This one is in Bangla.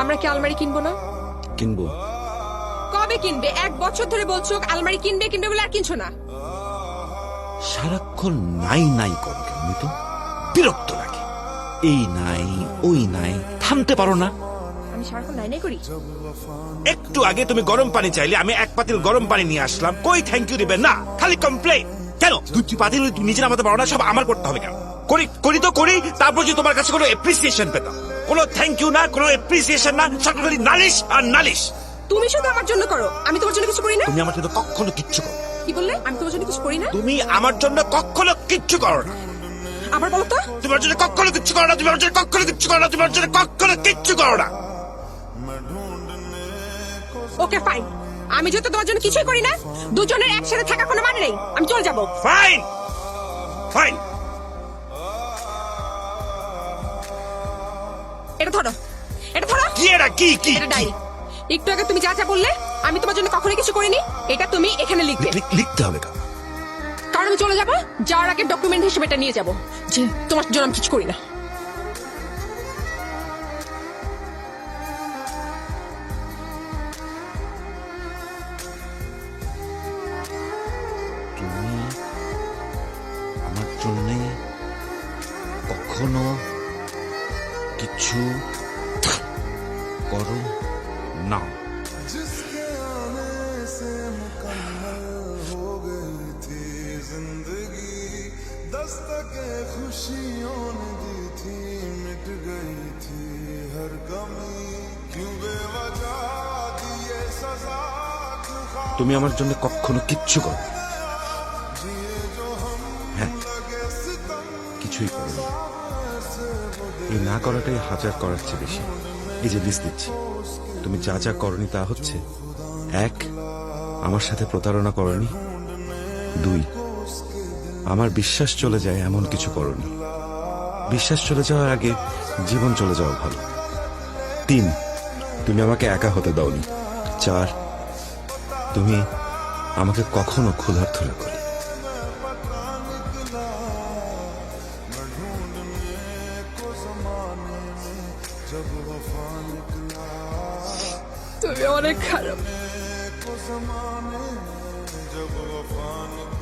আমরা কি আলমারি কিনবো না? কিনবো। কবে কিনবে? 1 বছর ধরে বলছো আলমারি কিনবে কিনবে বলে আর কিনছো না। সারাক্ষণ নাই নাই করো কেন তো? বিরক্ত লাগে। এই নাই ওই নাই, থামতে পারো না? আমি সারাক্ষণ নাই নাই করি? একটু আগে তুমি গরম পানি চাইলে আমি 1 পাতিল গরম পানি নিয়ে আসলাম, কই থ্যাংক ইউ দিবে না, খালি কমপ্লেন। কেন 2টি পাতিল তুমি নিজে নামাতে পারো না? সব আমার করতে হবে কেন? করি তো করি, তারপর যে তোমার কাছে কোনো এপ্রিসিয়েশন পেতাম। কোনো থ্যাংক ইউ না, কোনো এপ্রিসিয়েশন না, সব খালি নালিশ আর নালিশ। তুমি শুধু আমার জন্য করো, আমি তোমার জন্য কিছু করি না। তুমি আমার জন্য কখনো কিচ্ছু করো। কি বললে? আমি তোমার জন্য কিছু করি না? তুমি আমার জন্য কখনো কিচ্ছু করো না। আবার বলো তো। তোমার জন্য কখনো কিচ্ছু করো না, তুমি আমার জন্য কখনো কিচ্ছু করো না, তোমার জন্য কখনো কিচ্ছু করো না। ওকে ফাইন, আমি যেহেতু তোমার জন্য কিছুই করি না, দুজনের একসাথে থাকা কোনো মানে নেই, আমি চলে যাবো। Fine fine. এটা ধরো, এটা ধরো। কি এটা? কি কি এটা ডায়েরি। একটু আগে তুমি যা যা বললে আমি তোমার জন্য কখনো কিছু করিনি, এটা তুমি এখানে লিখবে। লিখতে হবে কেন? কারণ আমি চলে যাবো, যাওয়ার আগে ডকুমেন্ট হিসেবে এটা নিয়ে যাবো যে তোমার জন্য আমি কিছু করি না। তুমি আমার জন্য কখনো কিছু করো না। जिसके आने से मुकम्मल हो गई थी जिंदगी, दस्तके खुशियों ने दी थी, मिट गई थी हर कमी, क्यों बेवजह दिए सजा, क्यों ख्वाब তুমি আমার জন্য কখনো কিচ্ছু করো না। जिए जो हम হ্যাঁ, लगे सितम কিছুই করো না। এই না করাটাই হাজার করার চেয়ে বেশি। এই যে লিস্ট দিচ্ছি, তুমি যা যা করনি তা হচ্ছে: 1, আমার সাথে প্রতারণা করনি; 2, আমার বিশ্বাস চলে যায় এমন কিছু করনি; বিশ্বাস চলে যাওয়ার আগে জীবন চলে যাওয়া ভালো; 3, তুমি আমাকে একা হতে দাওনি; 4, তুমি আমাকে কখনো ক্ষুধার্ত রাখোনি। जब वफा निकला তুমি অনেক খারাপ। को जमाने में, जब वफा निकला